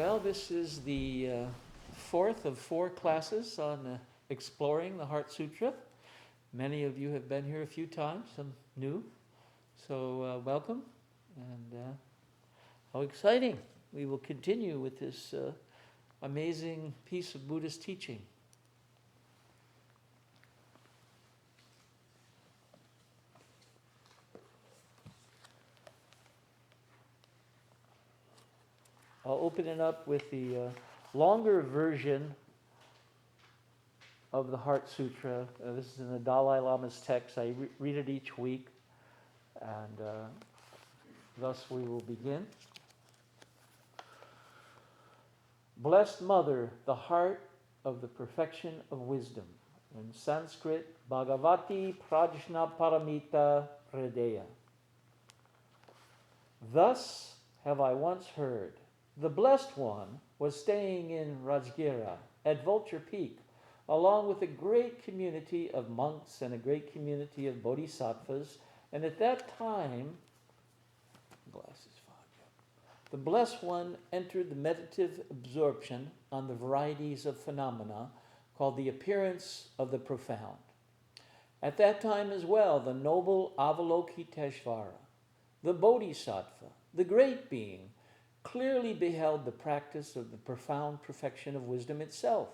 Well, this is the fourth of four classes on exploring the Heart Sutra. Many of you have been here a few times, some new. So welcome, and how exciting. We will continue with this amazing piece of Buddhist teaching. I'll open it up with the longer version of the Heart Sutra. This is in the Dalai Lama's text. I read it each week, and thus we will begin. Blessed Mother, the heart of the perfection of wisdom. In Sanskrit, Bhagavati Prajna Paramita Hridaya. Thus have I once heard. The Blessed One was staying in Rajgira at Vulture Peak, along with a great community of monks and a great community of bodhisattvas. And at that time, the Blessed One entered the meditative absorption on the varieties of phenomena called the appearance of the profound. At that time as well, the noble Avalokiteshvara, the bodhisattva, the great being, clearly beheld the practice of the profound perfection of wisdom itself,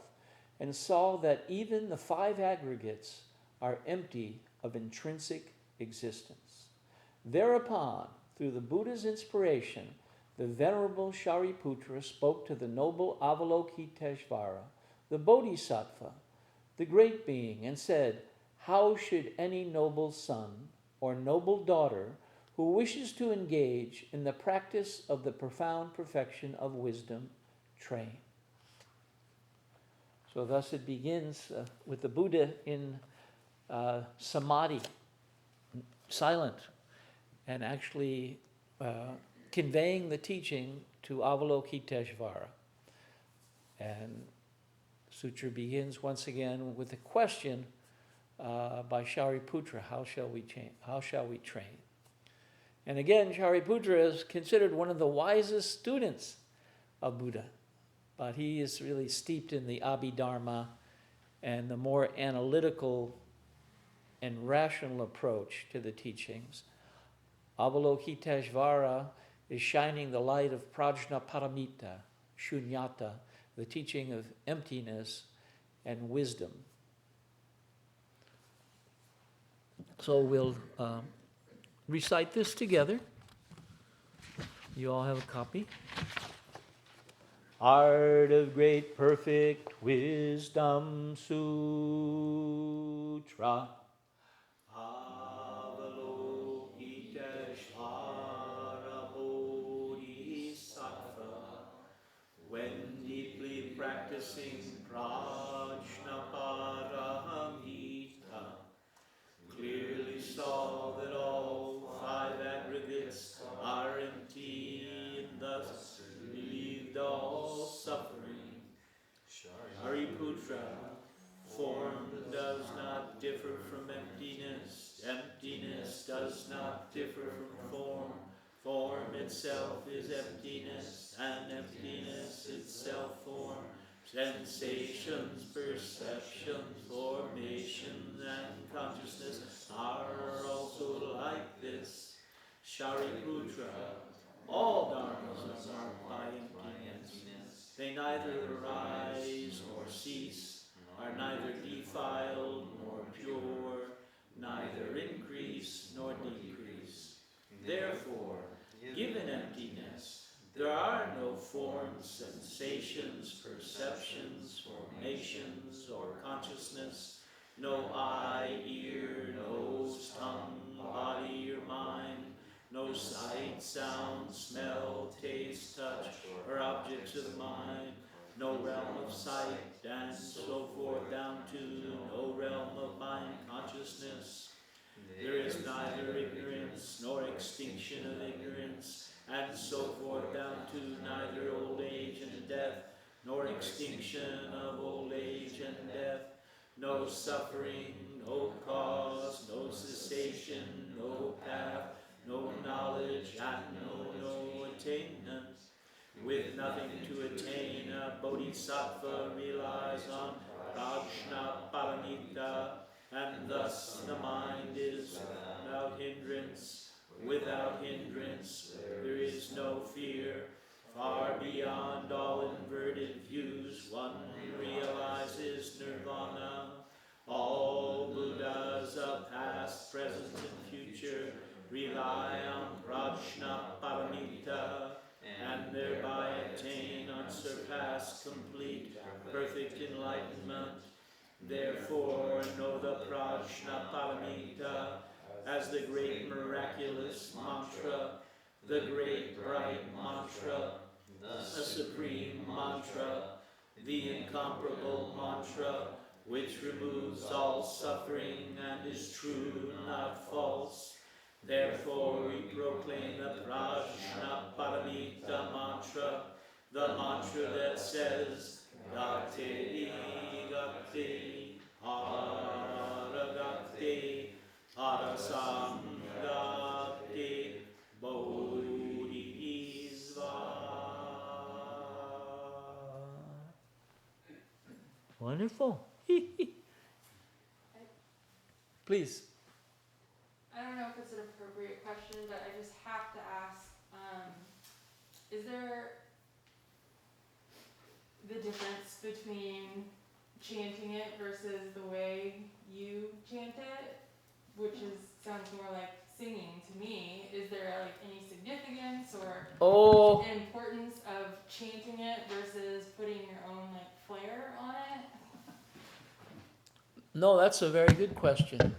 and saw that even the five aggregates are empty of intrinsic existence. Thereupon, through the Buddha's inspiration, the Venerable Shariputra spoke to the noble Avalokiteshvara, the Bodhisattva, the great being, and said, "How should any noble son or noble daughter who wishes to engage in the practice of the profound perfection of wisdom train?" So thus it begins with the Buddha in samadhi, silent, and actually conveying the teaching to Avalokiteshvara. And Sutra begins once again with a question by Shariputra, how shall we train? And again, Shariputra is considered one of the wisest students of Buddha, but he is really steeped in the Abhidharma and the more analytical and rational approach to the teachings. Avalokiteshvara is shining the light of Prajna Paramita, Shunyata, the teaching of emptiness and wisdom. So we'll recite this together. You all have a copy. Heart of Great Perfect Wisdom Sutra. Avalokiteshvara Bodhisattva, when deeply practicing Prajnaparamita, clearly saw that all five aggregates are empty, and thus relieved all suffering. Shariputra, form does not differ from emptiness. Emptiness does not differ from form. Form itself is emptiness, and emptiness itself form. Sensations, perceptions, formations, and consciousness are also like this. Shariputra, all dharmas are marked by emptiness. They neither arise nor cease, are neither defiled nor pure, neither increase nor decrease. Therefore, given emptiness, there are no forms, sensations, perceptions, formations, or consciousness, no eye, ear, nose, tongue, body, or mind, no sight, sound, smell, taste, touch, or objects of mind, no realm of sight, and so forth down to no realm of mind consciousness. There is neither ignorance nor extinction of ignorance, and so forth down to neither old age and death, nor extinction of old age and death, no suffering, no cause, no cessation, no path, no knowledge, and no attainment. With nothing to attain, a bodhisattva relies on prajna paramita, and thus the mind is without hindrance. Without hindrance, there is no fear. Far beyond all inverted views, one realizes nirvana. All Buddhas of past, present, and future rely on prajna paramita, and thereby attain unsurpassed, complete, perfect enlightenment. Therefore, know the prajna paramita as the great miraculous mantra, the great bright mantra, the supreme mantra, the incomparable mantra, which removes all suffering and is true, not false. Therefore we proclaim the prajna paramita mantra, the mantra that says, Gate, Gate, Haragate, Harasangate, Bodhisva. Wonderful. Please. I don't know if it's an appropriate question, but I just have to ask, is there the difference between chanting it versus the way you chant it, which sounds more like singing to me? Is there like any significance or importance of chanting it versus putting your own like flair on it? No, that's a very good question,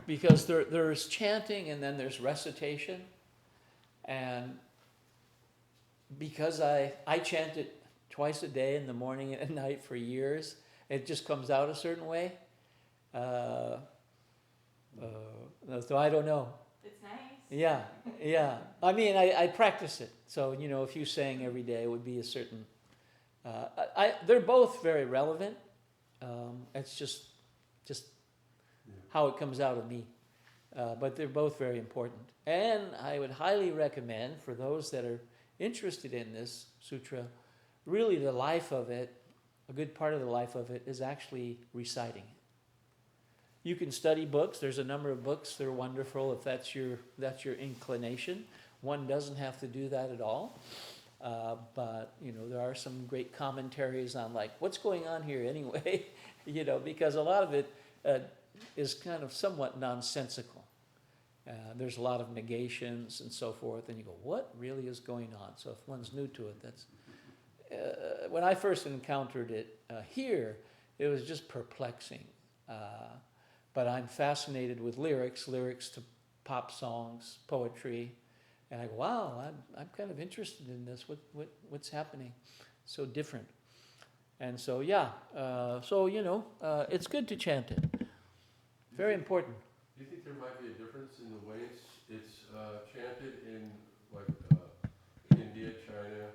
because there's chanting and then there's recitation, and because I chant it twice a day in the morning and at night for years, it just comes out a certain way. So I don't know. It's nice. Yeah. I mean, I practice it. So, if you sang every day, it would be a certain... they're both very relevant. It's just how it comes out of me. But they're both very important. And I would highly recommend, for those that are interested in this sutra, really the life of it, a good part of the life of it, is actually reciting it. You can study books. There's a number of books. They're wonderful if that's your inclination. One doesn't have to do that at all. But, there are some great commentaries on, like, what's going on here anyway? Because a lot of it is kind of somewhat nonsensical. There's a lot of negations and so forth, and you go, what really is going on? So if one's new to it, that's... when I first encountered it here, it was just perplexing. But I'm fascinated with lyrics to pop songs, poetry, and I go, wow, I'm kind of interested in this. What's happening? So different. And so it's good to chant it. Very important. Do you think there might be a difference in the way it's chanted in like India, China,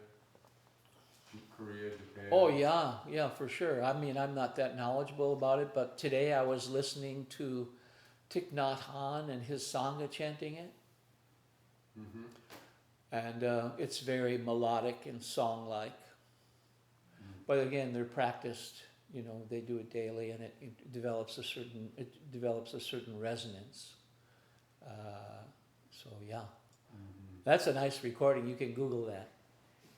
Korea, Japan? Oh yeah, for sure. I mean, I'm not that knowledgeable about it, but today I was listening to Thich Nhat Hanh and his Sangha chanting it. Mm-hmm. And it's very melodic and song-like. Mm-hmm. But again, they're practiced. They do it daily, and it develops a certain resonance. That's a nice recording. You can Google that.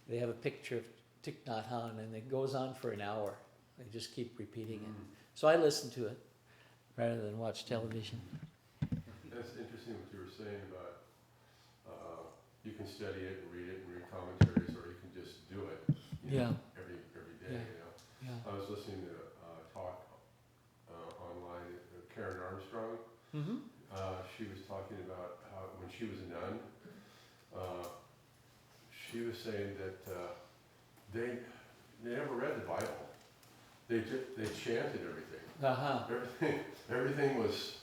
They have a picture of Thich Nhat Hanh, and it goes on for an hour. They just keep repeating it. So I listen to it rather than watch television. That's interesting what you were saying about you can study it and read commentaries, or you can just do it. Every day. Yeah. I was listening to a talk online. Karen Armstrong. Mm-hmm. She was talking about how when she was a nun, she was saying that they never read the Bible. They chanted everything. Uh-huh. Everything was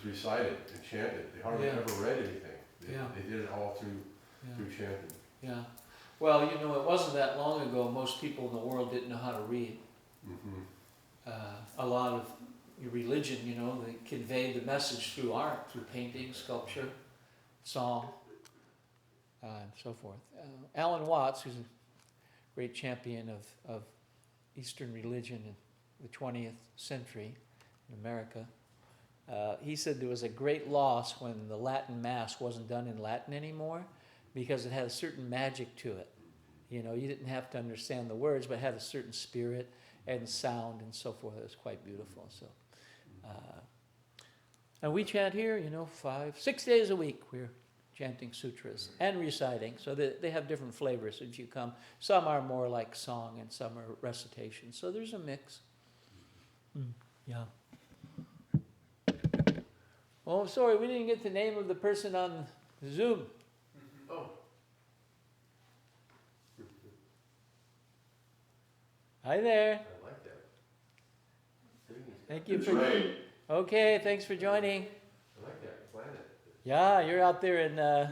recited and chanted. They hardly ever read anything. They did it all through chanting. Yeah. Well, it wasn't that long ago. Most people in the world didn't know how to read. Mm-hmm. A lot of religion, they conveyed the message through art, through painting, sculpture, song. and so forth. Alan Watts, who's a great champion of Eastern religion in the 20th century in America, he said there was a great loss when the Latin Mass wasn't done in Latin anymore, because it had a certain magic to it. You know, you didn't have to understand the words, but it had a certain spirit and sound and so forth. It was quite beautiful. So, and we chant here, 5-6 days a week. We're chanting sutras and reciting, so they have different flavors as you come. Some are more like song and some are recitation. So there's a mix. Yeah. Oh, sorry, we didn't get the name of the person on Zoom. Oh. Hi there. I like that. Thank you for. Okay, thanks for joining. I like that planet. Yeah, you're out there in the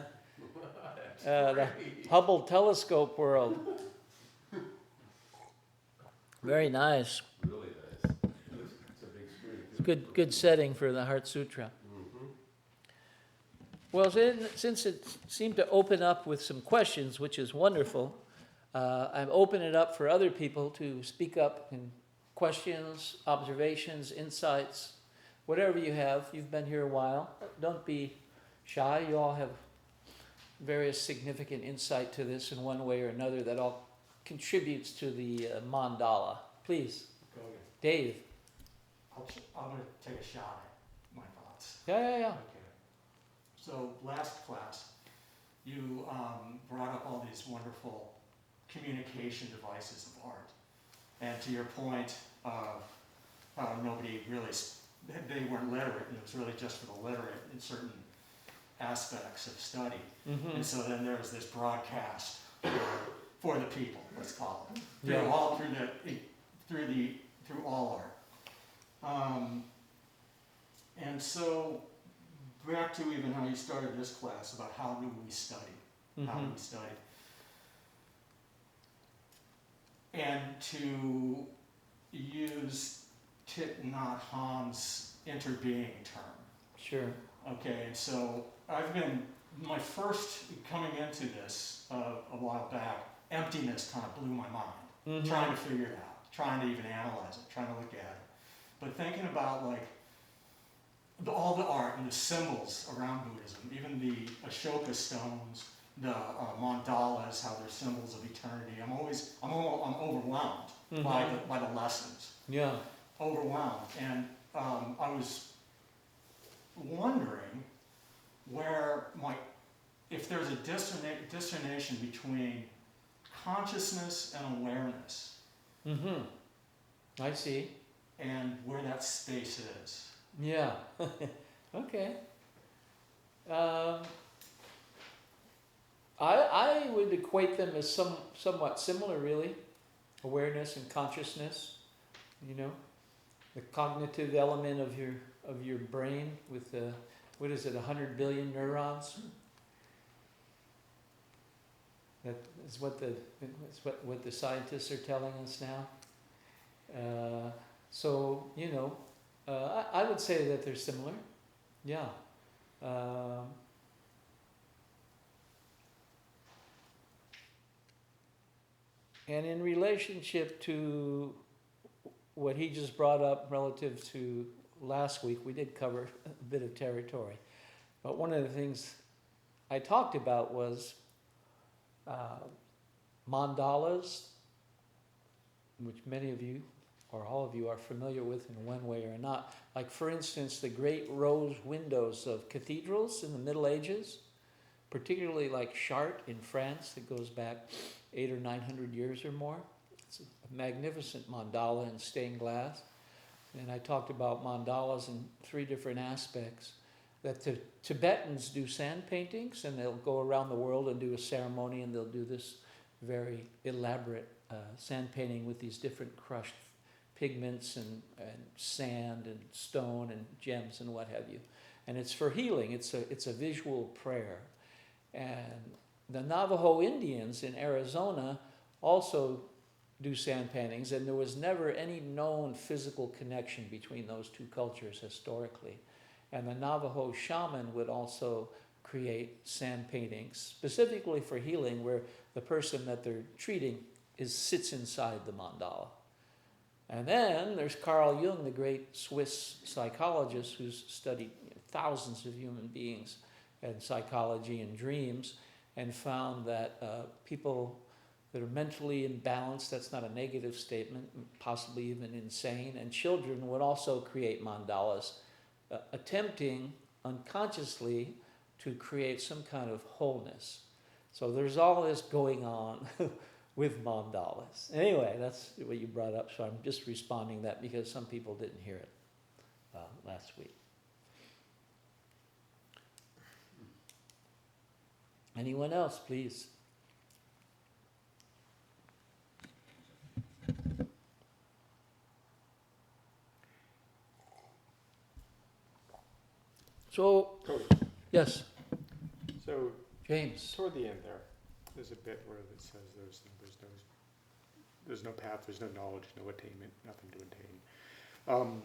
Hubble telescope world. Very nice. Really nice. It's a big screen. It's good setting for the Heart Sutra. Well, since it seemed to open up with some questions, which is wonderful, I'm opening it up for other people to speak up and questions, observations, insights, whatever you have. You've been here a while. Don't be shy. You all have various significant insight to this in one way or another that all contributes to the mandala. Please, Kogen. Dave. I'm going to take a shot at my thoughts. Yeah. Okay. So last class, you brought up all these wonderful communication devices of art. And to your point of how nobody really, they weren't literate, and it was really just for the literate in certain aspects of study. Mm-hmm. And so then there was this broadcast for the people, let's call it, Yeah. through all art. And so back to even how you started this class about how do we study, how do we study, and to use Thich Nhat Hanh's interbeing term. Sure. Okay, and so my first coming into this a while back, emptiness kind of blew my mind, trying to figure it out, trying to even analyze it, trying to look at it. But thinking about like all the art and the symbols around Buddhism, even the Ashoka stones, the mandalas, how they're symbols of eternity. I'm overwhelmed by the lessons. Yeah. Overwhelmed, and I was wondering if there's a dissonation between consciousness and awareness, I see. and where that space is. Yeah. Okay. I would equate them as somewhat similar, really. Awareness and consciousness. The cognitive element of your brain with the 100 billion neurons. That is what the scientists are telling us now. So I would say that they're similar. Yeah. And in relationship to what he just brought up relative to last week, we did cover a bit of territory. But one of the things I talked about was mandalas, which many of you or all of you are familiar with in one way or not. Like, for instance, the great rose windows of cathedrals in the Middle Ages, particularly like Chartres in France that goes back 800 or 900 years or more. It's a magnificent mandala in stained glass. And I talked about mandalas in 3 different aspects. That the Tibetans do sand paintings, and they'll go around the world and do a ceremony, and they'll do this very elaborate sand painting with these different crushed pigments and sand and stone and gems and what have you. And it's for healing. It's a visual prayer. And the Navajo Indians in Arizona also do sand paintings, and there was never any known physical connection between those 2 cultures historically. And the Navajo shaman would also create sand paintings, specifically for healing, where the person that they're treating sits inside the mandala. And then there's Carl Jung, the great Swiss psychologist who's studied thousands of human beings and psychology and dreams, and found that people that are mentally imbalanced, that's not a negative statement, possibly even insane, and children would also create mandalas, attempting unconsciously to create some kind of wholeness. So there's all this going on with mandalas. Anyway, that's what you brought up, so I'm just responding to that because some people didn't hear it last week. Anyone else, please? So, Kogi. yes, So James. toward the end there's a bit where it says there's no path, there's no knowledge, no attainment, nothing to attain.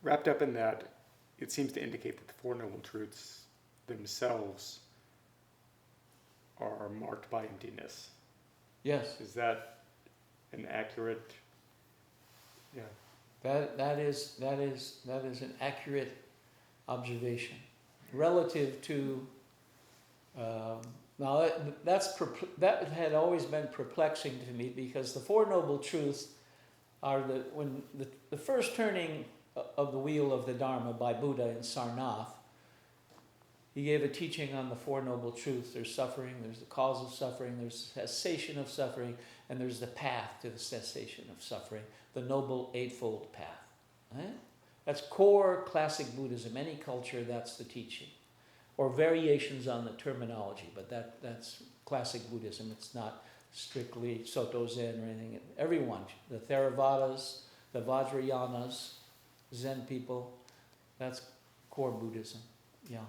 Wrapped up in that, it seems to indicate that the Four Noble Truths themselves are marked by emptiness. Yes, Is that an accurate? Yeah. that is an accurate observation relative to. Now that had always been perplexing to me, because the Four Noble Truths are when the first turning of the wheel of the Dharma by Buddha in Sarnath. He gave a teaching on the Four Noble Truths. There's suffering, there's the cause of suffering, there's cessation of suffering, and there's the path to the cessation of suffering, the Noble Eightfold Path. Right? That's core classic Buddhism. Any culture, that's the teaching. Or variations on the terminology, but that's classic Buddhism. It's not strictly Soto Zen or anything. Everyone, the Theravadas, the Vajrayanas, Zen people, that's core Buddhism. Yeah.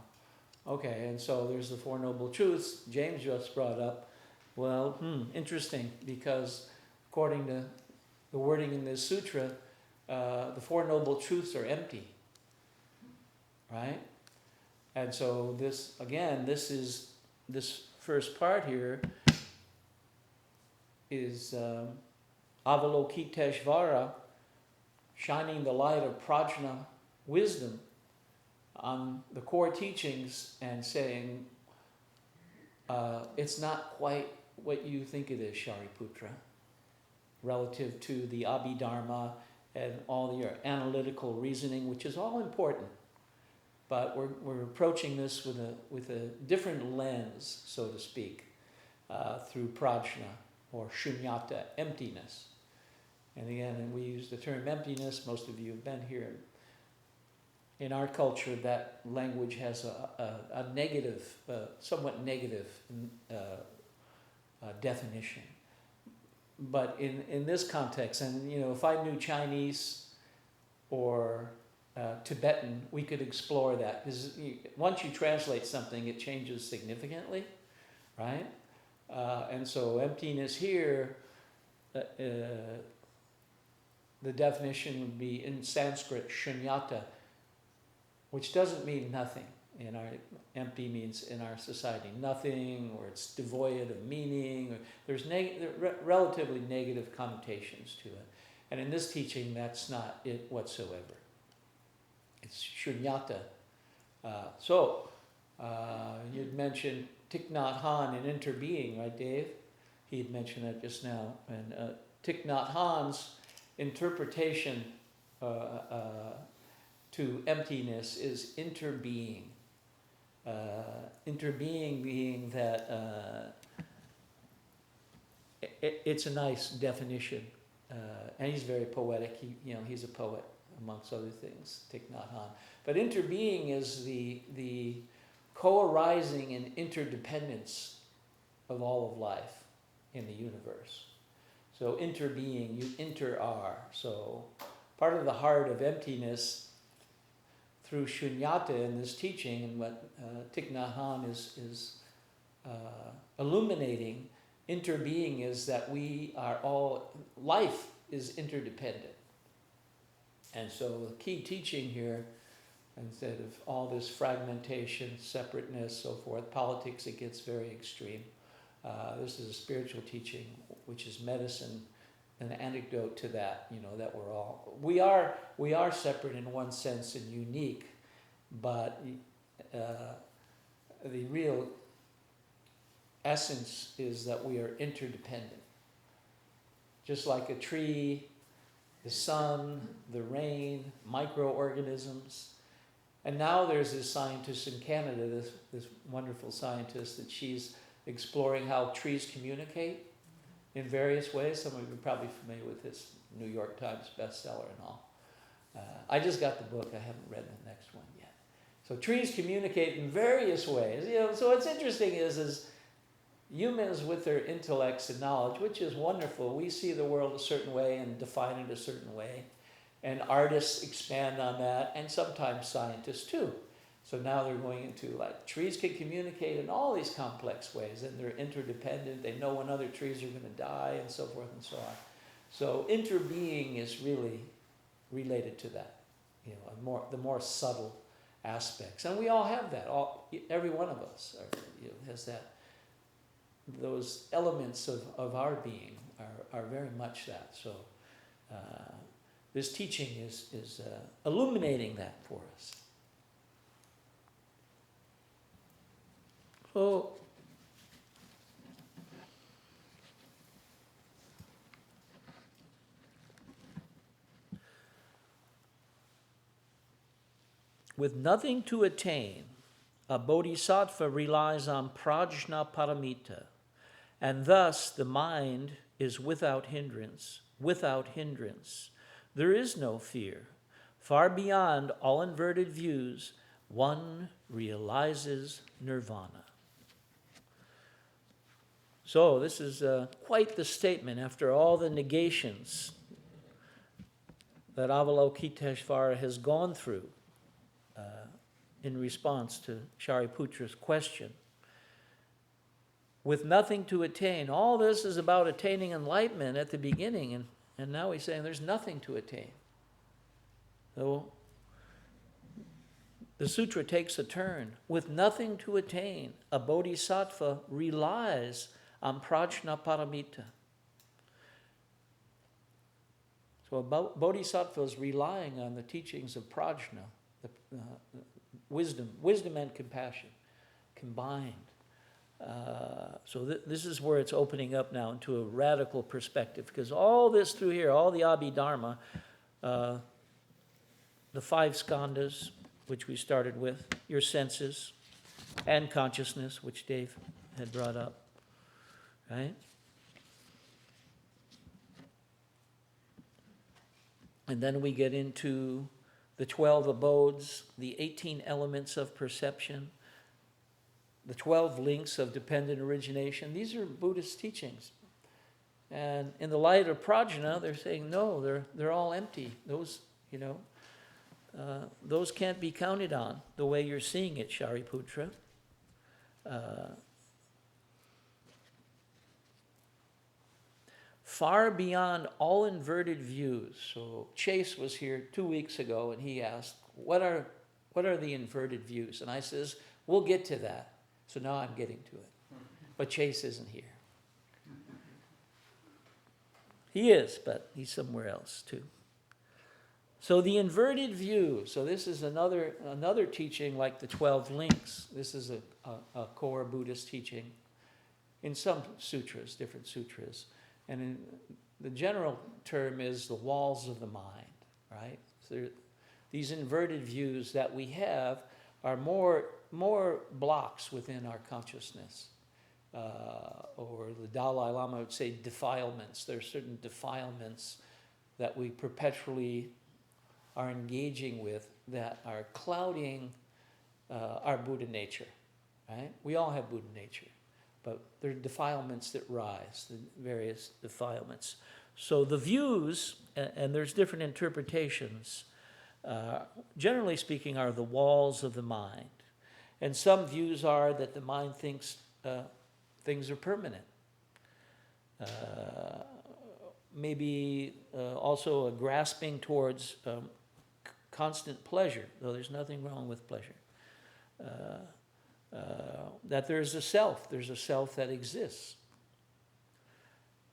Okay, and so there's the Four Noble Truths. James just brought up, well, interesting, because according to the wording in this sutra, the Four Noble Truths are empty, right? And so this first part here is Avalokiteshvara, shining the light of prajna, wisdom, on the core teachings and saying, it's not quite what you think it is, Shariputra, relative to the Abhidharma and all your analytical reasoning, which is all important. But we're approaching this with a different lens, so to speak, through prajna or shunyata, emptiness. And again, and we use the term emptiness. Most of you have been here. In our culture, that language has a negative, somewhat negative definition. But in this context, and if I knew Chinese or Tibetan, we could explore that, because once you translate something, it changes significantly, right? And so emptiness here, the definition would be in Sanskrit shunyata, which doesn't mean nothing. Empty means in our society nothing, or it's devoid of meaning, or there's relatively negative connotations to it. And in this teaching, that's not it whatsoever. It's shunyata. You'd mentioned Thich Nhat Hanh and interbeing, right, Dave? He had mentioned that just now. And Thich Nhat Hanh's interpretation to emptiness is interbeing. Interbeing being that it's a nice definition, and he's very poetic. He's a poet amongst other things, Thich Nhat Hanh. But interbeing is the co-arising and interdependence of all of life in the universe. So interbeing, you inter-are. So part of the heart of emptiness through shunyata in this teaching, and what Thich Nhat Hanh is illuminating, interbeing is that we are all, life is interdependent. And so the key teaching here Instead of all this fragmentation, separateness, so forth, politics, it gets very extreme. This is a spiritual teaching, which is medicine, an antidote to that, that we are separate in one sense and unique, but the real essence is that we are interdependent. Just like a tree, the sun, the rain, microorganisms. And now there's this scientist in Canada, this wonderful scientist, that she's exploring how trees communicate in various ways. Some of you are probably familiar with this New York Times bestseller and all. I just got the book. I haven't read the next one yet. So trees communicate in various ways. So what's interesting is humans with their intellects and knowledge, which is wonderful. We see the world a certain way and define it a certain way. And artists expand on that, and sometimes scientists too. So now they're going into trees can communicate in all these complex ways, and they're interdependent. They know when other trees are going to die, and so forth and so on. So interbeing is really related to that, the more subtle aspects, and we all have that. Every one of us has that. Those elements of our being are very much that. So this teaching is illuminating that for us. So with nothing to attain, a bodhisattva relies on prajna paramita, and thus the mind is without hindrance. Without hindrance, there is no fear. Far beyond all inverted views, one realizes nirvana. So this is quite the statement after all the negations that Avalokiteshvara has gone through in response to Shariputra's question. With nothing to attain, all this is about attaining enlightenment at the beginning, and now he's saying there's nothing to attain. So the sutra takes a turn. With nothing to attain, a bodhisattva relies on prajna paramita. So a bodhisattva is relying on the teachings of prajna, wisdom and compassion combined. So this is where it's opening up now into a radical perspective, because all this through here, all the Abhidharma, the 5 skandhas, which we started with, your senses, and consciousness, which Dave had brought up, right? And then we get into the 12 abodes, the 18 elements of perception, the 12 links of dependent origination. These are Buddhist teachings. And in the light of prajna, they're saying, no, they're all empty. Those, those can't be counted on the way you're seeing it, Shariputra. Far beyond all inverted views. So Chase was here 2 weeks ago, and he asked, what are the inverted views? And I says, we'll get to that. So now I'm getting to it. But Chase isn't here. He is, but he's somewhere else too. So the inverted view. So this is another teaching like the 12 links. This is a core Buddhist teaching in some sutras, different sutras. And in the general term is the walls of the mind, right? So these inverted views that we have are more blocks within our consciousness. Or the Dalai Lama would say defilements. There are certain defilements that we perpetually are engaging with that are clouding our Buddha nature, right? We all have Buddha nature, but there are defilements that rise, the various defilements. So the views, and there's different interpretations, generally speaking, are the walls of the mind. And some views are that the mind thinks things are permanent. Maybe also a grasping towards constant pleasure, though there's nothing wrong with pleasure. That there's a self that exists.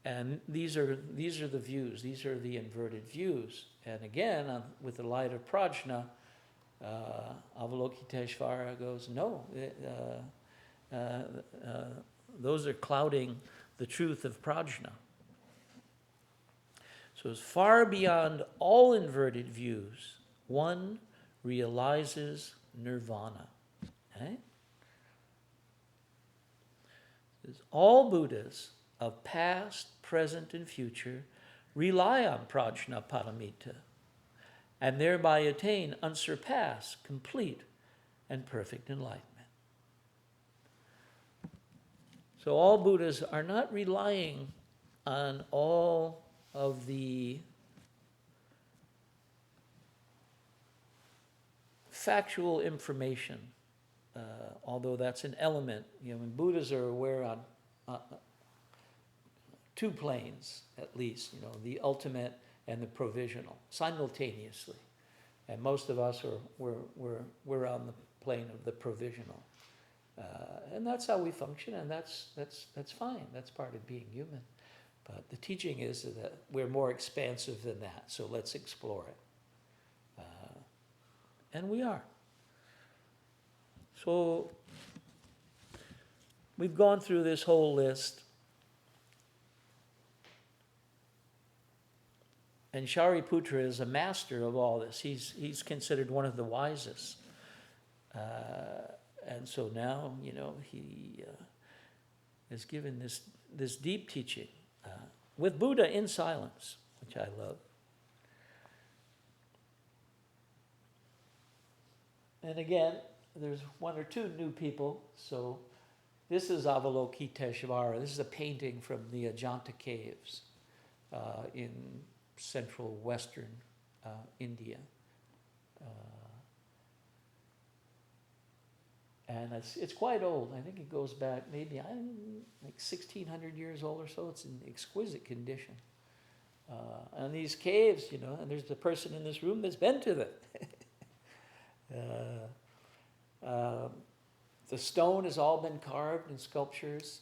And these are the views, these are the inverted views. And again, with the light of prajna, Avalokiteshvara goes, no, those are clouding the truth of prajna. So it's far beyond all inverted views, one realizes nirvana. Okay? All Buddhas of past, present, and future rely on prajna paramita and thereby attain unsurpassed, complete, and perfect enlightenment. So all Buddhas are not relying on all of the factual information, although that's an element. When Buddhas are aware on two planes, at least, the ultimate and the provisional, simultaneously. And most of us we're on the plane of the provisional. And that's how we function, and that's fine. That's part of being human. But the teaching is that we're more expansive than that, so let's explore it. And we are. So we've gone through this whole list. And Shariputra is a master of all this. He's considered one of the wisest. And so now, he is given this deep teaching with Buddha in silence, which I love. And again, there's one or two new people. So this is Avalokiteshvara. This is a painting from the Ajanta caves in central western India. And it's quite old. I think it goes back maybe, like 1,600 years old or so. It's in exquisite condition. And these caves, and there's the person in this room that's been to them. The stone has all been carved in sculptures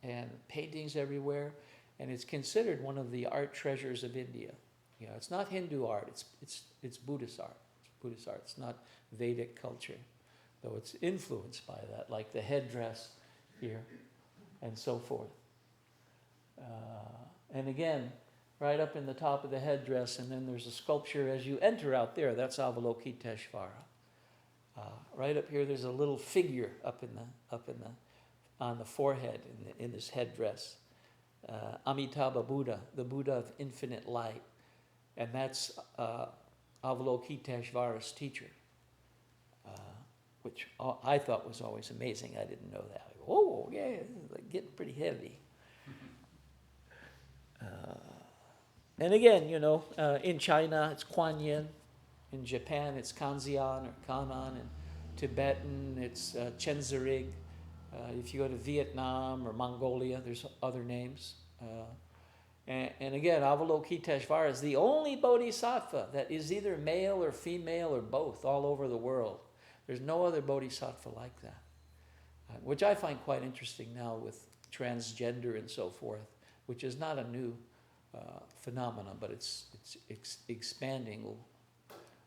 and paintings everywhere. And it's considered one of the art treasures of India. It's not Hindu art, it's Buddhist art. It's Buddhist art. It's not Vedic culture, though it's influenced by that, like the headdress here and so forth. And again, right up in the top of the headdress, and then there's a sculpture as you enter out there. That's Avalokiteshvara. Right up here, there's a little figure on the forehead in this headdress. Amitabha Buddha, the Buddha of infinite light. And that's Avalokiteshvara's teacher, which I thought was always amazing. I didn't know that. I go, oh, yeah, it's like getting pretty heavy. And again, in China, it's Kuan Yin. In Japan, it's Kanzian or Kanan. In Tibetan, it's Chenzerig. If you go to Vietnam or Mongolia, there's other names. And again, Avalokiteshvara is the only bodhisattva that is either male or female or both all over the world. There's no other bodhisattva like that, which I find quite interesting now with transgender and so forth, which is not a new phenomenon, but it's expanding.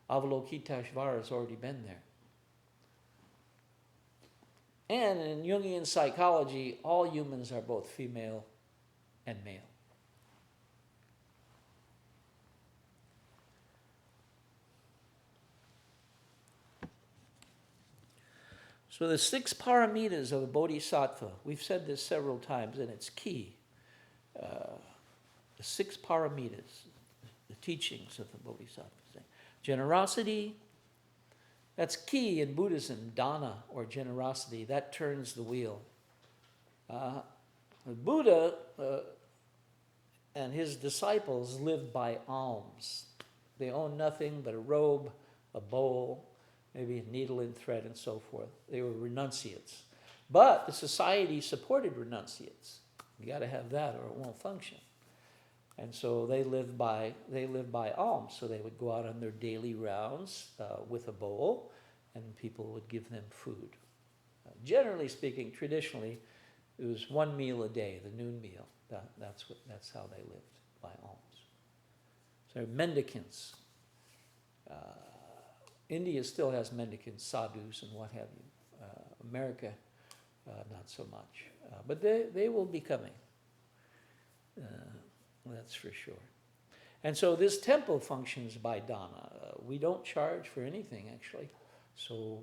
Avalokiteshvara has already been there. And in Jungian psychology, all humans are both female and male. So the 6 paramitas of a bodhisattva, we've said this several times, and it's key. The 6 paramitas, the teachings of the bodhisattva. Generosity, that's key in Buddhism, dana, or generosity. That turns the wheel. The Buddha and his disciples lived by alms. They owned nothing but a robe, a bowl, maybe a needle and thread, and so forth. They were renunciates. But the society supported renunciates. You got to have that or it won't function. And so they lived by alms. So they would go out on their daily rounds with a bowl, and people would give them food. Generally speaking, traditionally, it was one meal a day, the noon meal. That's how they lived, by alms. So mendicants. India still has mendicants, sadhus, and what have you. America, not so much. But they will be coming. That's for sure. And so this temple functions by dana. We don't charge for anything, actually. So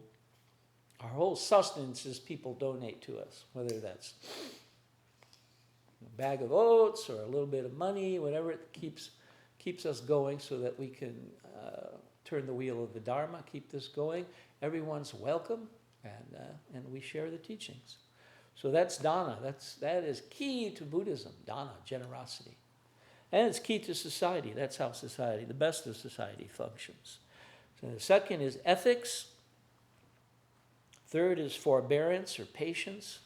our whole sustenance is people donate to us, whether that's a bag of oats or a little bit of money, whatever it keeps us going so that we can turn the wheel of the Dharma, keep this going. Everyone's welcome, and we share the teachings. So that's dana. That is key to Buddhism, dana, generosity. And it's key to society. That's how society, the best of society, functions. So the second is ethics. Third is forbearance or patience.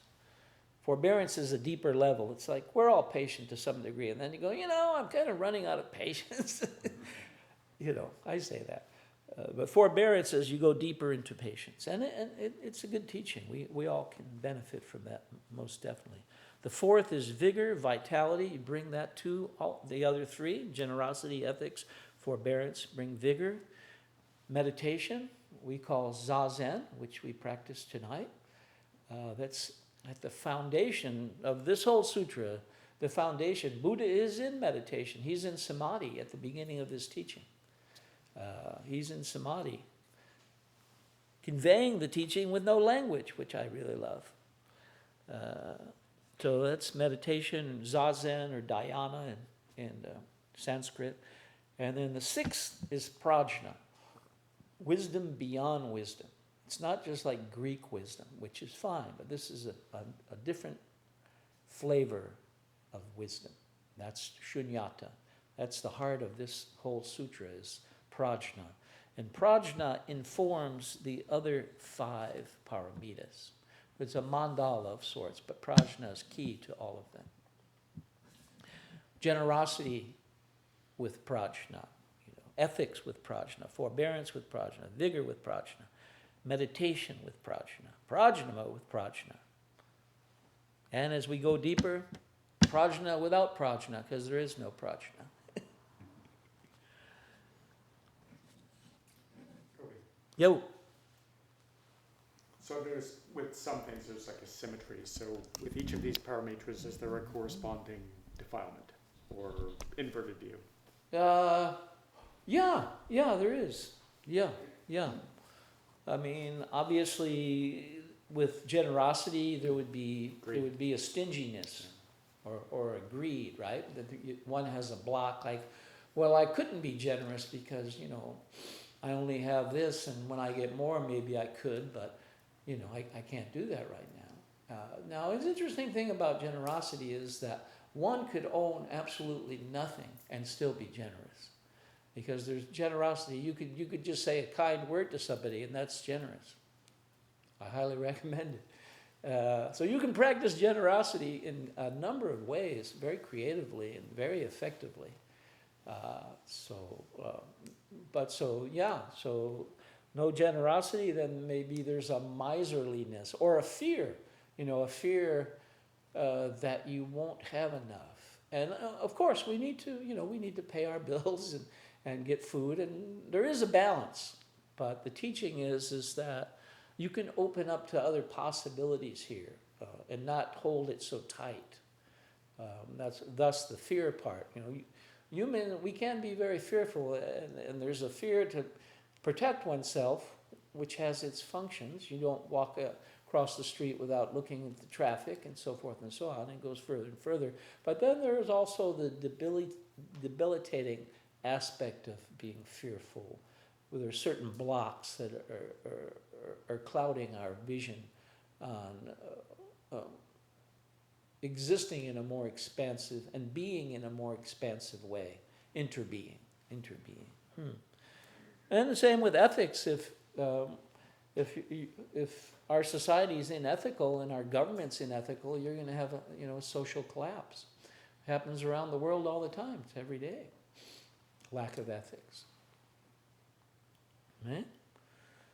Forbearance is a deeper level. It's like we're all patient to some degree. And then you go, I'm kind of running out of patience. I say that. But forbearance is you go deeper into patience. And it's a good teaching. We all can benefit from that, most definitely. The fourth is vigor, vitality. You bring that to all the other three: generosity, ethics, forbearance. Bring vigor. Meditation, we call zazen, which we practice tonight. That's at the foundation of this whole sutra. The foundation, Buddha is in meditation. He's in samadhi at the beginning of this teaching. He's in samadhi, conveying the teaching with no language, which I really love. So that's meditation, zazen or dhyana in Sanskrit. And then the sixth is prajna, wisdom beyond wisdom. It's not just like Greek wisdom, which is fine, but this is a different flavor of wisdom. That's shunyata. That's the heart of this whole sutra, is prajna. And prajna informs the other 5 paramitas. It's a mandala of sorts, but prajna is key to all of them. Generosity with prajna, ethics with prajna, forbearance with prajna, vigor with prajna, meditation with prajna, prajna with prajna. And as we go deeper, prajna without prajna, because there is no prajna. Yo. So with some things, there's like a symmetry. So with each of these parameters, is there a corresponding defilement or inverted view? Yeah, there is. Yeah. I mean, obviously, with generosity, there would be a stinginess or a greed, right? That one has a block, like, well, I couldn't be generous because I only have this, and when I get more, maybe I could, but I can't do that right now. Now, an interesting thing about generosity is that one could own absolutely nothing and still be generous, because there's generosity. You could just say a kind word to somebody, and that's generous. I highly recommend it. So you can practice generosity in a number of ways, very creatively and very effectively. So no generosity, then maybe there's a miserliness or a fear, that you won't have enough. And of course, we need to pay our bills and get food, and there is a balance. But the teaching is that you can open up to other possibilities here and not hold it so tight. That's thus the fear part. We can be very fearful, and there's a fear to protect oneself, which has its functions. You don't walk across the street without looking at the traffic and so forth and so on. It goes further and further. But then there's also the debilitating aspect of being fearful, where there are certain blocks that are clouding our vision on existing in a more expansive and being in a more expansive way, interbeing. And the same with ethics. If our society is unethical and our government's unethical, you're going to have a social collapse. Happens around the world all the time. It's every day. Lack of ethics. Right?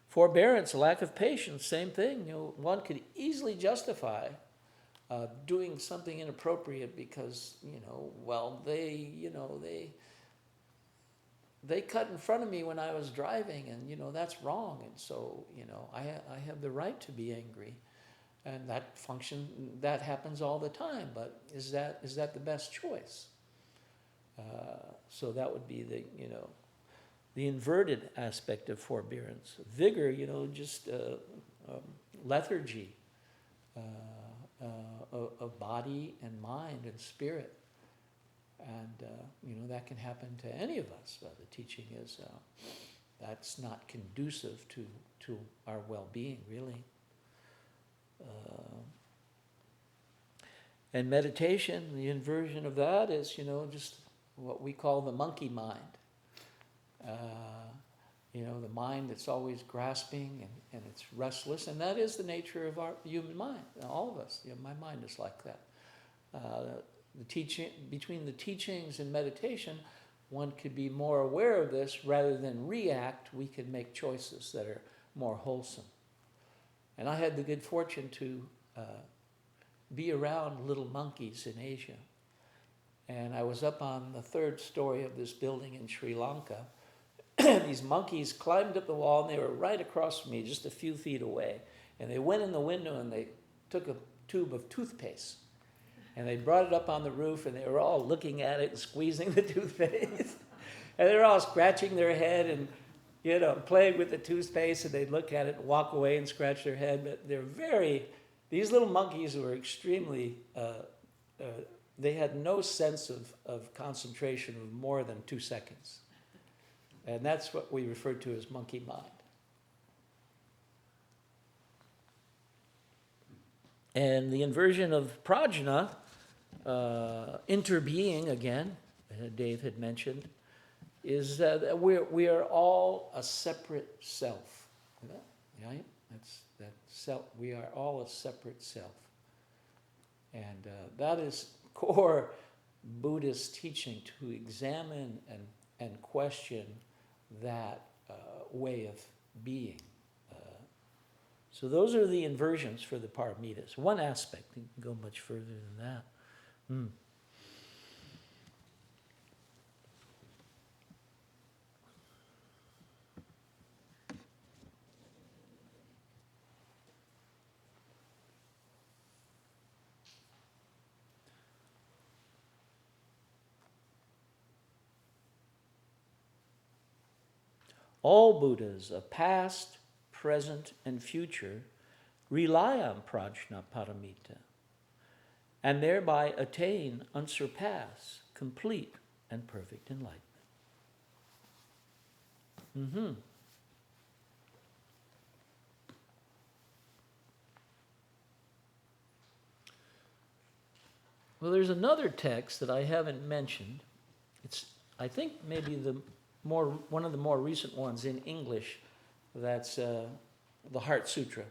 Forbearance, lack of patience, same thing. One could easily justify doing something inappropriate because, they cut in front of me when I was driving, and, that's wrong. And so, I have the right to be angry. And that happens all the time, but is that the best choice? So that would be the inverted aspect of forbearance. Vigor, just lethargy of body and mind and spirit. And, that can happen to any of us. The teaching is that's not conducive to our well-being, really. And meditation, the inversion of that is, just what we call the monkey mind. The mind that's always grasping and it's restless, and that is the nature of our human mind. All of us, my mind is like that. Between the teachings and meditation, one could be more aware of this rather than react. We could make choices that are more wholesome. And I had the good fortune to be around little monkeys in Asia. And I was up on the third story of this building in Sri Lanka. These monkeys climbed up the wall, and they were right across from me, just a few feet away. And they went in the window, and they took a tube of toothpaste. And they brought it up on the roof, and they were all looking at it and squeezing the toothpaste. And they were all scratching their head and, playing with the toothpaste, and they'd look at it and walk away and scratch their head. But these little monkeys were extremely, they had no sense of concentration of more than 2 seconds. And that's what we refer to as monkey mind. And the inversion of prajna, interbeing again, Dave had mentioned, is that we are all a separate self. Right? That's that self. We are all a separate self. And that is core Buddhist teaching, to examine and question that way of being. So those are the inversions for the paramitas. One aspect. You can go much further than that. All Buddhas of past, present, and future rely on prajna paramita and thereby attain unsurpassed, complete, and perfect enlightenment. Well, there's another text that I haven't mentioned. It's, I think, maybe one of the more recent ones in English. That's the Heart Sutra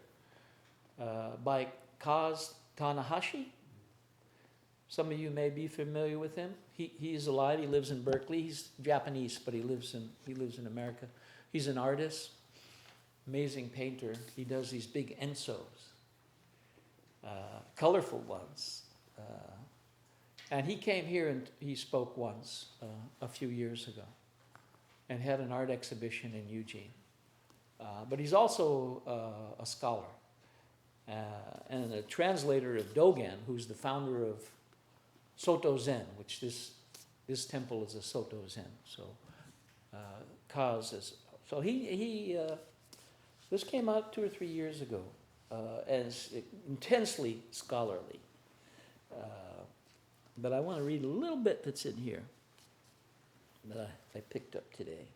by Kaz Tanahashi. Some of you may be familiar with him. He's alive. He lives in Berkeley. He's Japanese, but he lives in America. He's an artist, amazing painter. He does these big ensos, colorful ones. And he came here and he spoke once a few years ago and had an art exhibition in Eugene. But he's also a scholar and a translator of Dogen, who's the founder of Soto Zen, which this temple is a Soto Zen. So Kaz is, so he this came out 2 or 3 years ago as intensely scholarly. But I want to read a little bit that's in here that I picked up today.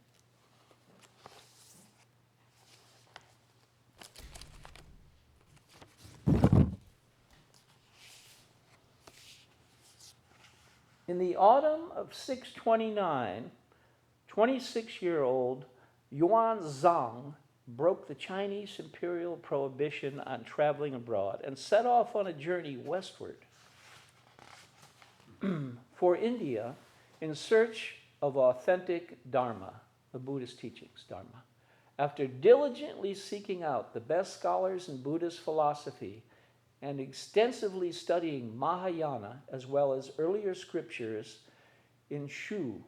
In the autumn of 629, 26-year-old Yuan Zhang broke the Chinese imperial prohibition on traveling abroad and set off on a journey westward. for India in search of authentic Dharma, the Buddhist teachings, Dharma. After diligently seeking out the best scholars in Buddhist philosophy and extensively studying Mahayana as well as earlier scriptures in Shu,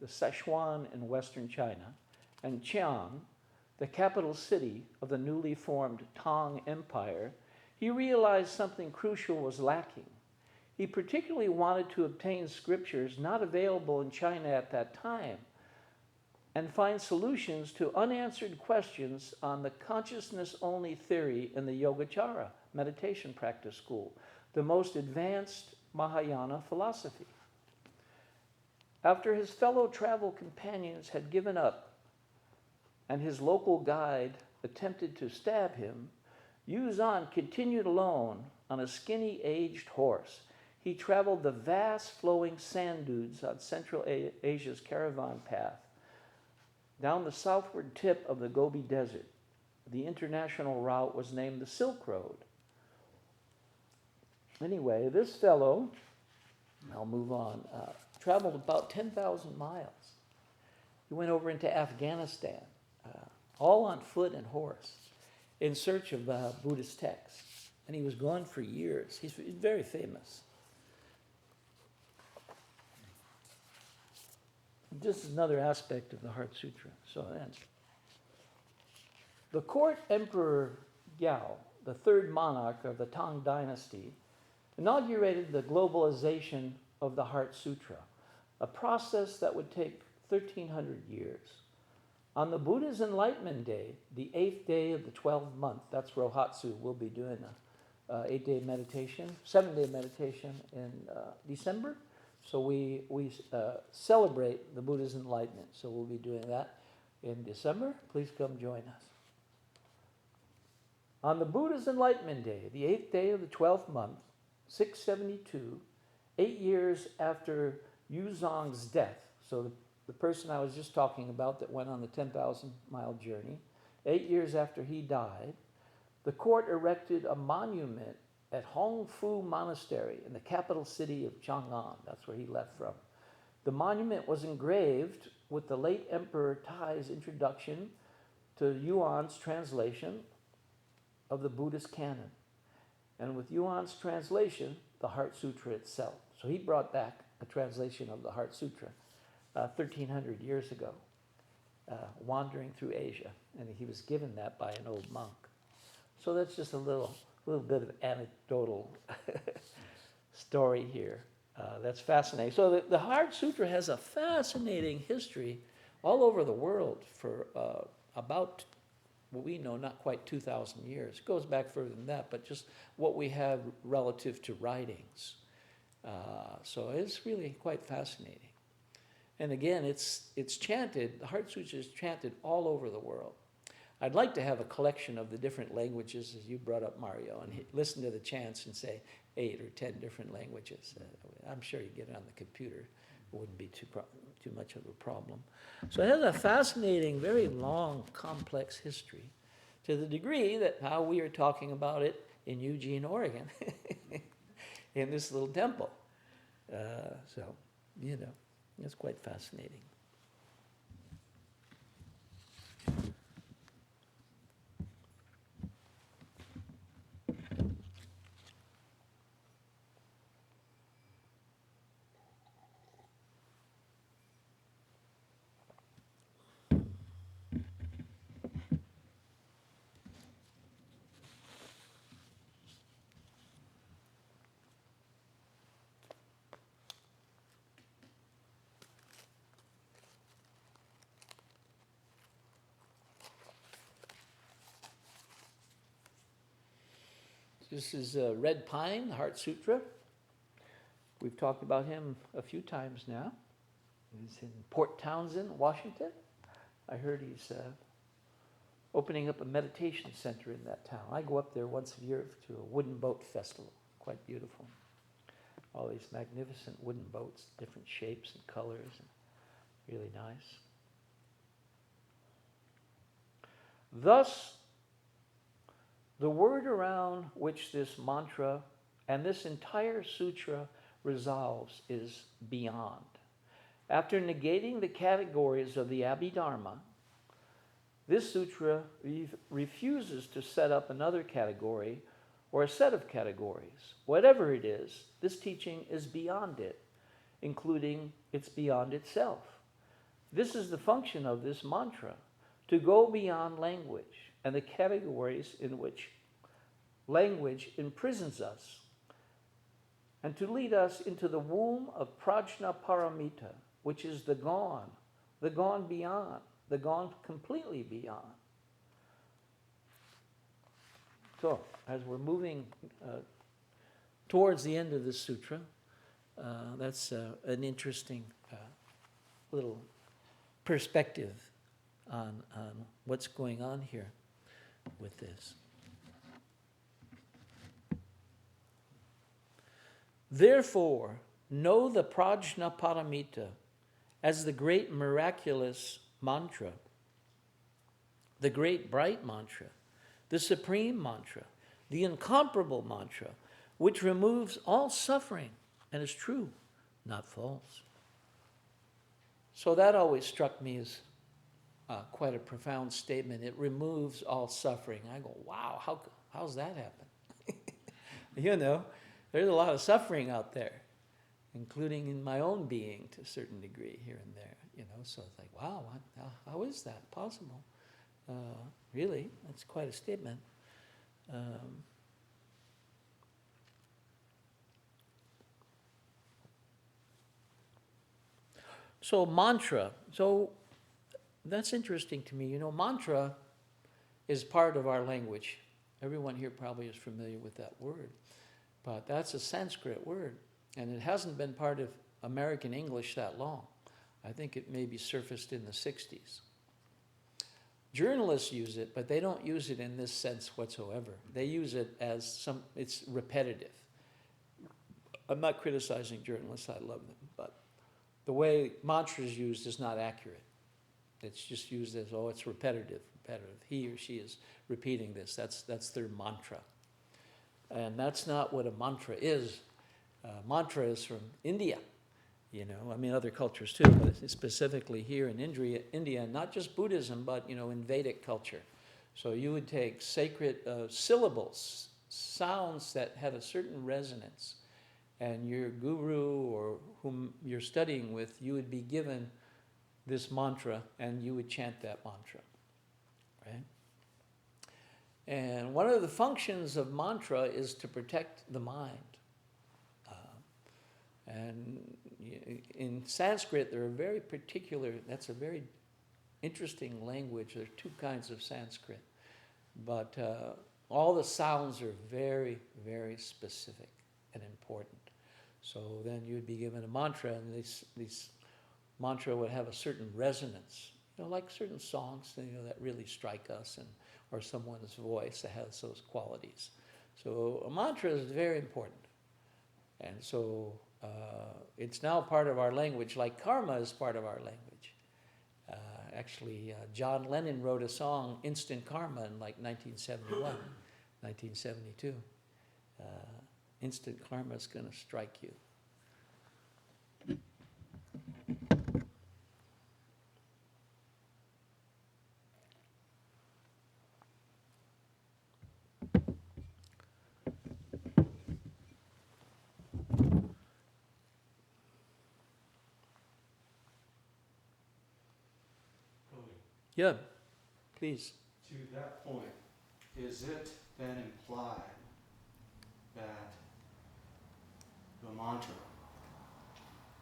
the Sichuan in western China, and Qiang, the capital city of the newly formed Tang Empire, he realized something crucial was lacking. He particularly wanted to obtain scriptures not available in China at that time and find solutions to unanswered questions on the consciousness-only theory in the Yogacara meditation practice school, the most advanced Mahayana philosophy. After his fellow travel companions had given up and his local guide attempted to stab him, Yuzan continued alone on a skinny, aged horse. He traveled the vast flowing sand dunes on Central Asia's caravan path, down the southward tip of the Gobi Desert. The international route was named the Silk Road. Anyway, this fellow, I'll move on, traveled about 10,000 miles. He went over into Afghanistan, all on foot and horse, in search of Buddhist texts. And he was gone for years. He's very famous. This is another aspect of the Heart Sutra. So then, the court emperor Gyao, the third monarch of the Tang dynasty, inaugurated the globalization of the Heart Sutra, a process that would take 1,300 years. On the Buddha's Enlightenment Day, the 8th day of the 12th month, that's Rohatsu, we'll be doing a 8-day meditation, 7-day meditation in December. So we celebrate the Buddha's enlightenment. So we'll be doing that in December. Please come join us. On the Buddha's Enlightenment Day, the 8th day of the 12th month, 672, 8 years after Yuzong's death, so the person I was just talking about that went on the 10,000-mile journey, 8 years after he died, the court erected a monument at Hongfu Monastery in the capital city of Chang'an. That's where he left from. The monument was engraved with the late Emperor Tai's introduction to Yuan's translation of the Buddhist canon, and with Yuan's translation, the Heart Sutra itself. So he brought back a translation of the Heart Sutra 1,300 years ago, wandering through Asia, and he was given that by an old monk. So that's just a little bit of anecdotal story here. That's fascinating. So the Heart Sutra has a fascinating history all over the world for about, what we know, not quite 2,000 years. It goes back further than that, but just what we have relative to writings. So it's really quite fascinating. And again, it's chanted, the Heart Sutra is chanted all over the world. I'd like to have a collection of the different languages, as you brought up, Mario, and listen to the chants and say 8 or 10 different languages. I'm sure you get it on the computer. It wouldn't be too much of a problem. So it has a fascinating, very long, complex history, to the degree that how we are talking about it in Eugene, Oregon, in this little temple. So, it's quite fascinating. This is Red Pine, the Heart Sutra. We've talked about him a few times now. He's in Port Townsend, Washington. I heard he's opening up a meditation center in that town. I go up there once a year to a wooden boat festival. Quite beautiful. All these magnificent wooden boats, different shapes and colors, and really nice. Thus, the word around which this mantra and this entire sutra resolves is beyond. After negating the categories of the Abhidharma, this sutra refuses to set up another category or a set of categories. Whatever it is, this teaching is beyond it, including it's beyond itself. This is the function of this mantra, to go beyond language and the categories in which language imprisons us, and to lead us into the womb of Prajna Paramita, which is the gone beyond, the gone completely beyond. So, as we're moving towards the end of the sutra, that's an interesting little perspective on what's going on here with this. Therefore, know the Prajna Paramita as the great miraculous mantra, the great bright mantra, the supreme mantra, the incomparable mantra, which removes all suffering and is true, not false. So that always struck me as quite a profound statement. It removes all suffering. I go, wow, how's that happen? You know, there's a lot of suffering out there, including in my own being to a certain degree here and there. You know, so it's like, wow, how is that possible? Really, that's quite a statement. So mantra, so that's interesting to me. You know, mantra is part of our language. Everyone here probably is familiar with that word, but that's a Sanskrit word, and it hasn't been part of American English that long. I think it maybe surfaced in the 60s. Journalists use it, but they don't use it in this sense whatsoever. They use it as it's repetitive. I'm not criticizing journalists, I love them, but the way mantra is used is not accurate. It's just used as, it's repetitive. He or she is repeating this. That's their mantra. And that's not what a mantra is. Mantra is from India, you know. I mean, other cultures too, but specifically here in India, not just Buddhism, but, you know, in Vedic culture. So you would take sacred syllables, sounds that had a certain resonance, and your guru or whom you're studying with, you would be given this mantra, and you would chant that mantra, right? And one of the functions of mantra is to protect the mind. And in Sanskrit, there are very particular, that's a very interesting language. There are two kinds of Sanskrit. But all the sounds are very, very specific and important. So then you would be given a mantra, and these mantra would have a certain resonance, you know, like certain songs, you know, that really strike us, or someone's voice that has those qualities. So a mantra is very important. And so it's now part of our language, like karma is part of our language. Actually, John Lennon wrote a song, Instant Karma, in like 1971, 1972. Instant karma is going to strike you. Yeah, please. To that point, is it then implied that the mantra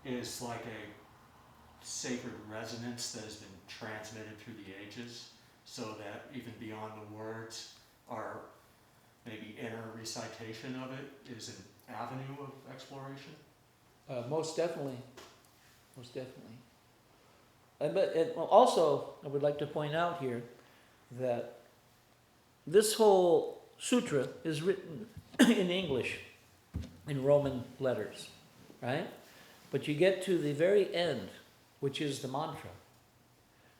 is like a sacred resonance that has been transmitted through the ages, so that even beyond the words, our maybe inner recitation of it is an avenue of exploration? Most definitely. Most definitely. But also, I would like to point out here that this whole sutra is written in English, in Roman letters, right? But you get to the very end, which is the mantra.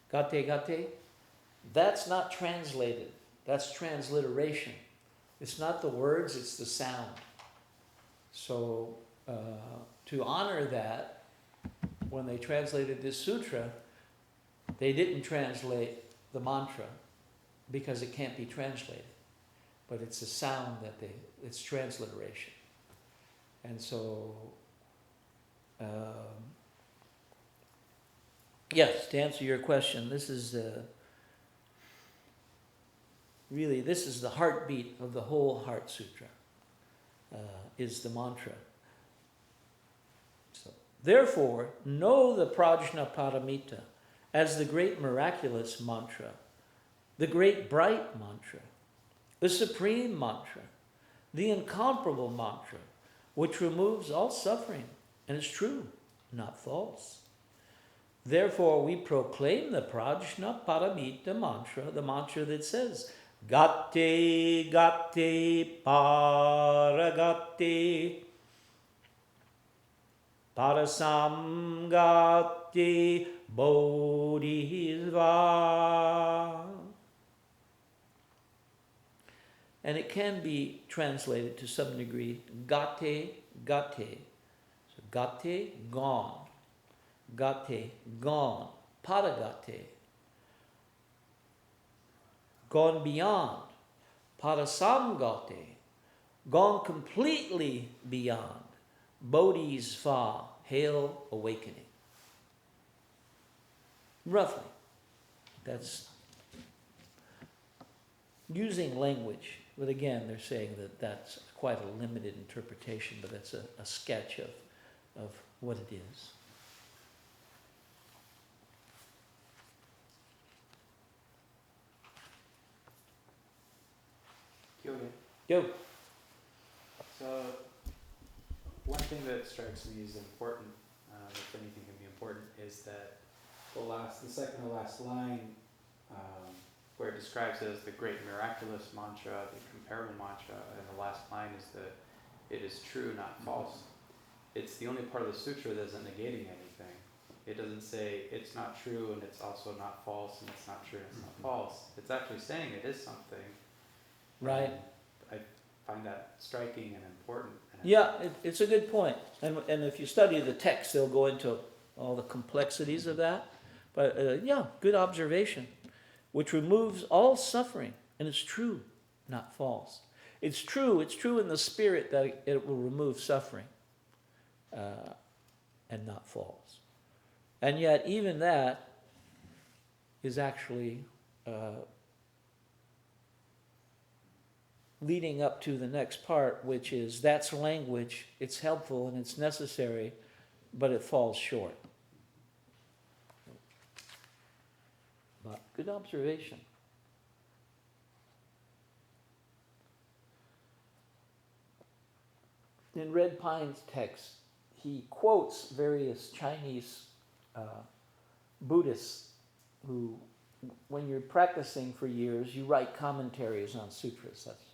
Gate gate, that's not translated. That's transliteration. It's not the words, it's the sound. So to honor that, when they translated this sutra, they didn't translate the mantra because it can't be translated, but it's a sound that it's transliteration. And so, yes, to answer your question, this is really, this is the heartbeat of the whole Heart Sutra, is the mantra. So, therefore, know the Prajna Paramita as the great miraculous mantra, the great bright mantra, the supreme mantra, the incomparable mantra, which removes all suffering and is true, not false. Therefore, we proclaim the Prajna Paramita mantra, the mantra that says, Gate, Gate, Paragate, Parasamgate, Bodhisattva. And it can be translated to some degree, Gate, Gate. So Gate, gone. Gate, gone. Paragate, gone beyond. Parasamgate, gone completely beyond. Bodhisattva, hail awakening. Roughly, that's using language, but again, they're saying that that's quite a limited interpretation, but that's a sketch of what it is. Kogen. Go. So, one thing that strikes me as important, if anything can be important, is that the second to last line, where it describes it as the great miraculous mantra, the comparable mantra, and the last line is that it is true, not false. It's the only part of the sutra that isn't negating anything. It doesn't say it's not true and it's also not false, and it's not true and it's not false. It's actually saying it is something. Right. I find that striking and important. Yeah, it's a good point. And if you study the text, they'll go into all the complexities of that. But yeah, good observation. Which removes all suffering. And it's true, not false. It's true in the spirit that it will remove suffering. And not false. And yet, even that is actually leading up to the next part, which is that's language, it's helpful and it's necessary, but it falls short. But good observation. In Red Pine's text, he quotes various Chinese Buddhists who, when you're practicing for years, you write commentaries on sutras. That's,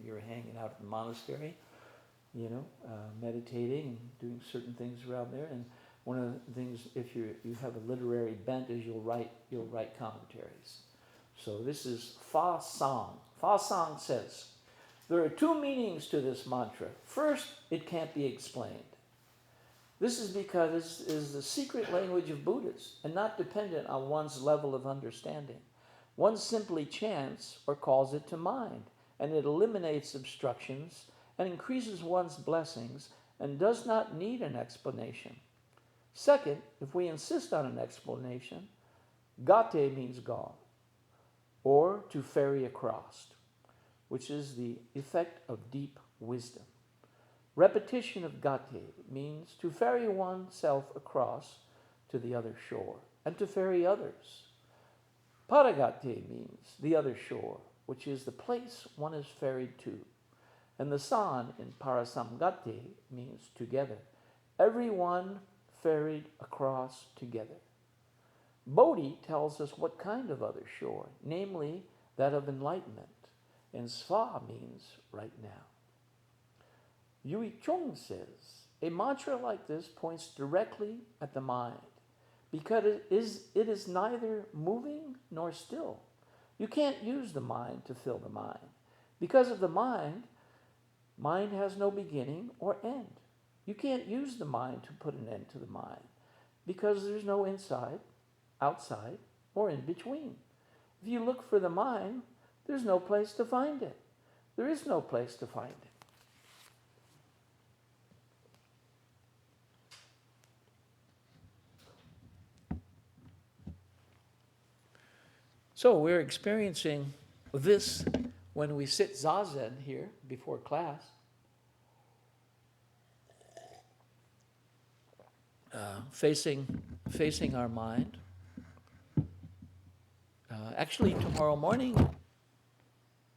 you're hanging out in the monastery, meditating and doing certain things around there. And one of the things, if you have a literary bent, is you'll write commentaries. So this is Fa Sang. Fa Sang says, there are two meanings to this mantra. First, it can't be explained. This is because it is the secret language of Buddhists and not dependent on one's level of understanding. One simply chants or calls it to mind, and it eliminates obstructions and increases one's blessings and does not need an explanation. Second, if we insist on an explanation, gate means gone, or to ferry across, which is the effect of deep wisdom. Repetition of gate means to ferry oneself across to the other shore and to ferry others. Paragate means the other shore, which is the place one is ferried to. And the san in parasamgate means together. Everyone ferried across together. Bodhi tells us what kind of other shore, namely that of enlightenment. And sva means right now. Yui Chung says, a mantra like this points directly at the mind because it is neither moving nor still. You can't use the mind to fill the mind. Because of the mind has no beginning or end. You can't use the mind to put an end to the mind because there's no inside, outside, or in between. If you look for the mind, there's no place to find it. There is no place to find it. So we're experiencing this when we sit zazen here before class. Facing our mind. Actually, tomorrow morning,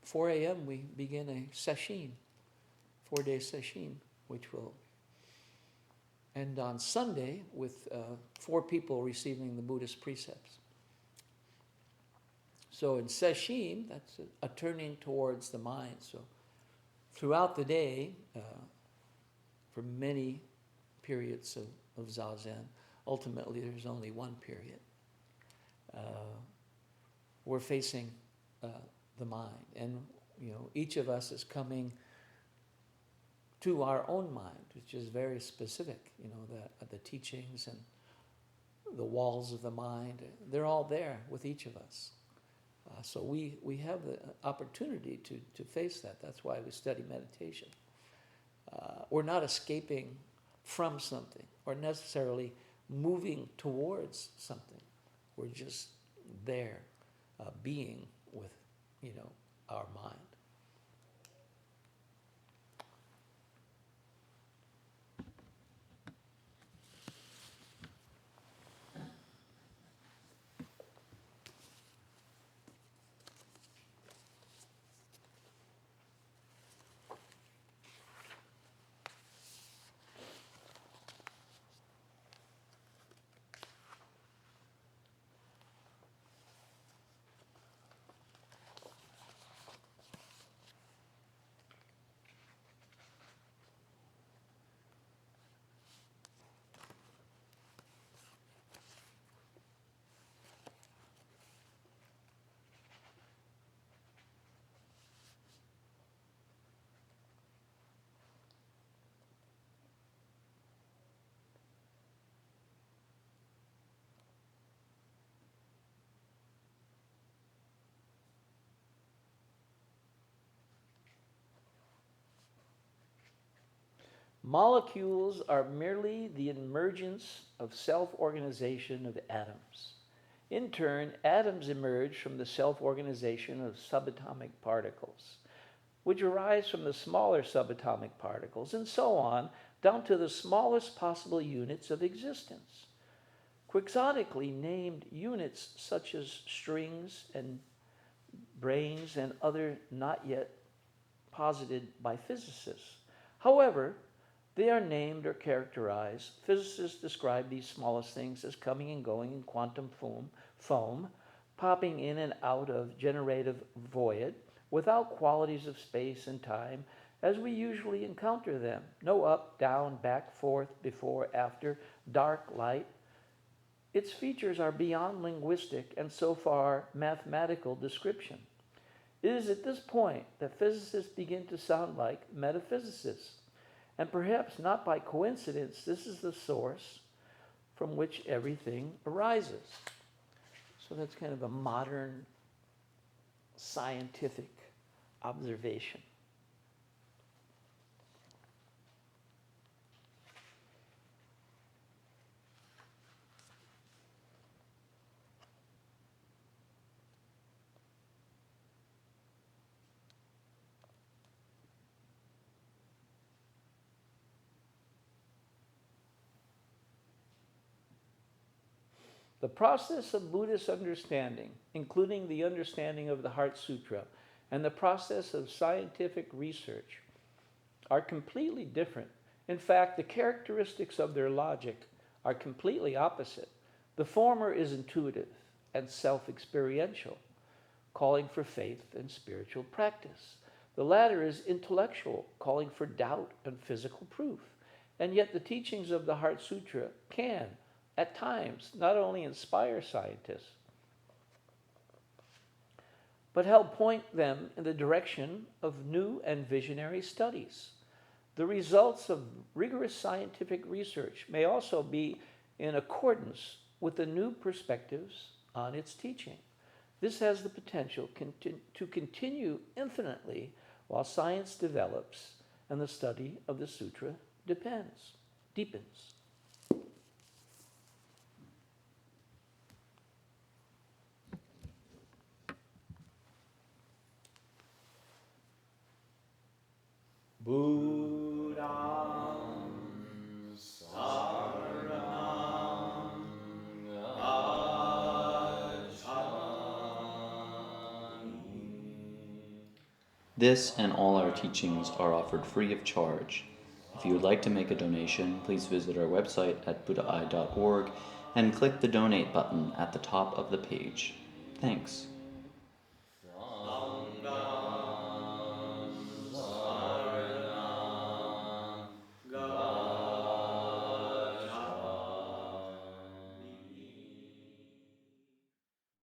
4 a.m., we begin a sesshin, 4-day sesshin, which will end on Sunday with 4 people receiving the Buddhist precepts. So in sesshin, that's a turning towards the mind. So throughout the day, for many periods of zazen, ultimately there's only one period. We're facing the mind, and each of us is coming to our own mind, which is very specific. The teachings and the walls of the mind, they're all there with each of us. So we have the opportunity to face that. That's why we study meditation. We're not escaping from something or necessarily moving towards something. We're just there, being with, our mind. Molecules are merely the emergence of self-organization of atoms. In turn, atoms emerge from the self-organization of subatomic particles, which arise from the smaller subatomic particles, and so on, down to the smallest possible units of existence. Quixotically named units such as strings and brains and other not yet posited by physicists. However, they are named or characterized. Physicists describe these smallest things as coming and going in quantum foam, popping in and out of generative void, without qualities of space and time as we usually encounter them. No up, down, back, forth, before, after, dark, light. Its features are beyond linguistic and so far mathematical description. It is at this point that physicists begin to sound like metaphysicists. And perhaps not by coincidence, this is the source from which everything arises. So that's kind of a modern scientific observation. The process of Buddhist understanding, including the understanding of the Heart Sutra, and the process of scientific research are completely different. In fact, the characteristics of their logic are completely opposite. The former is intuitive and self-experiential, calling for faith and spiritual practice. The latter is intellectual, calling for doubt and physical proof. And yet the teachings of the Heart Sutra can, at times, not only inspire scientists, but help point them in the direction of new and visionary studies. The results of rigorous scientific research may also be in accordance with the new perspectives on its teaching. This has the potential to continue infinitely while science develops and the study of the sutra deepens. Buddham saranam gacchami. This and all our teachings are offered free of charge. If you would like to make a donation, please visit our website at buddhaeye.org and click the donate button at the top of the page. Thanks.